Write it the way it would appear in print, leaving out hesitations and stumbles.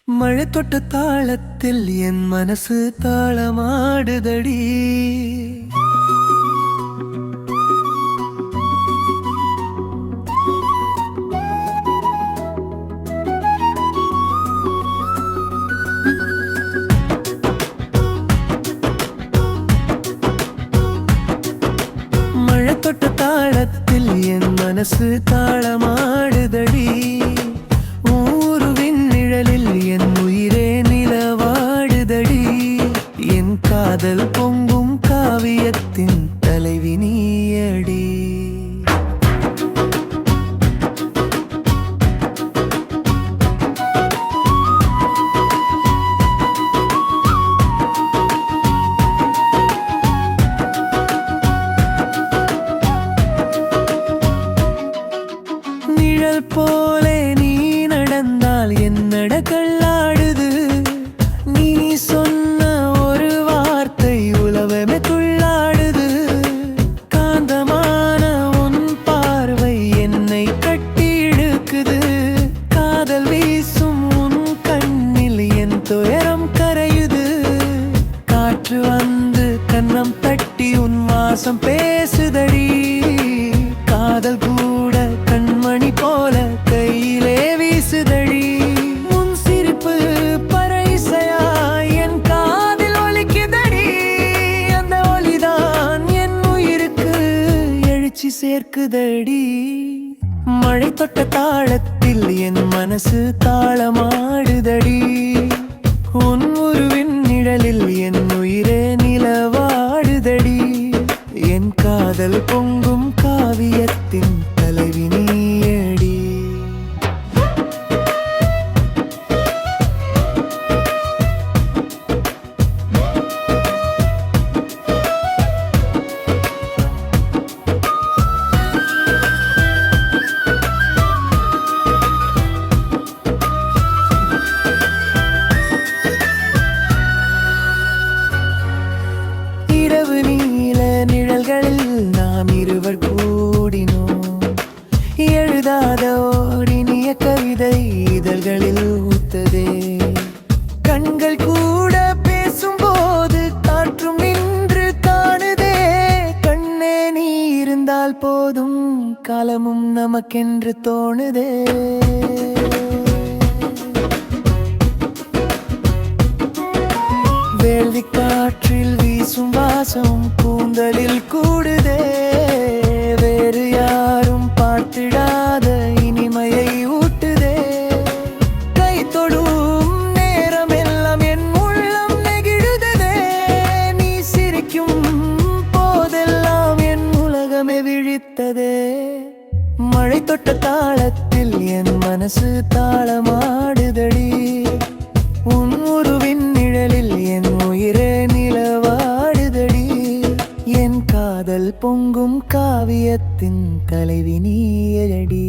மழை தொட்ட தாளத்தில் என் மனசு தாளமாடுதடி. மழை தொட்ட தாளத்தில் என் மனசு தாளமாடுதடி. என் உயிரே நிலவாடுதடி. என் காதல் பொங்கும் காவியத்தின் தலைவி நீயடி. நிழல் போலே நீ நடந்தால் என்னட கல்லாடுது. நீ சொன்ன ஒரு வார்த்தை உலகமே துள்ளாடுது. காந்தமான உன் பார்வை என்னை கட்டி இழுக்குது. காதல் வீசும் உன் கண்ணில் என் துயரம் கரையுது. காற்று வந்து கன்னம் தட்டி உன் வாசம் பேசுதடி. காதல் கூட கண்மணி போல கையிலே வீசுதடி. உன் சிரிப்பு பறைசையா என் காதில் ஒலிக்குதடி. அந்த ஒலிதான் என் உயிருக்கு எழுச்சி சேர்க்குதடி. மழை தொட்ட தாளத்தில் என் மனசு தாளமாடுதடி. உன் உருவின் நிழலில் என் உயிரே நிலவாடுதடி. என் காதல் பொங்கும் காவியத்தின் தலைவி நீயடி. இரவு நீல நிழல்களில் நாம் இருவர் கூடினோம். எழுதாத ஓடினிய கவிதை இதழ்களில் ஊத்ததே. கண்கள் கூட பேசும்போது காற்றும் நின்று காணுதே. கண்ணே நீ இருந்தால் போதும் காலமும் நமக்கென்று தோணுதே. வேள்வி காற்றில் வீசும் வாசம் கூந்தலில் கூடுதே. வேறு யாரும் பார்த்திடாத இனிமையை ஊட்டுதே. கை தொடும் நேரம் எல்லாம் என் உள்ளம் நெகிழுதே. நீ சிரிக்கும் போதெல்லாம் என் உலகமே விழித்ததே. மழை தொட்ட தாளத்தில் என் மனசு தாளமாடுதடி. உன் உருவின் நிழலில் என் உயிரே நிலவாடுதடி. என் காதல் பொங்கும் காவியத்தின் தலைவி நீயடி.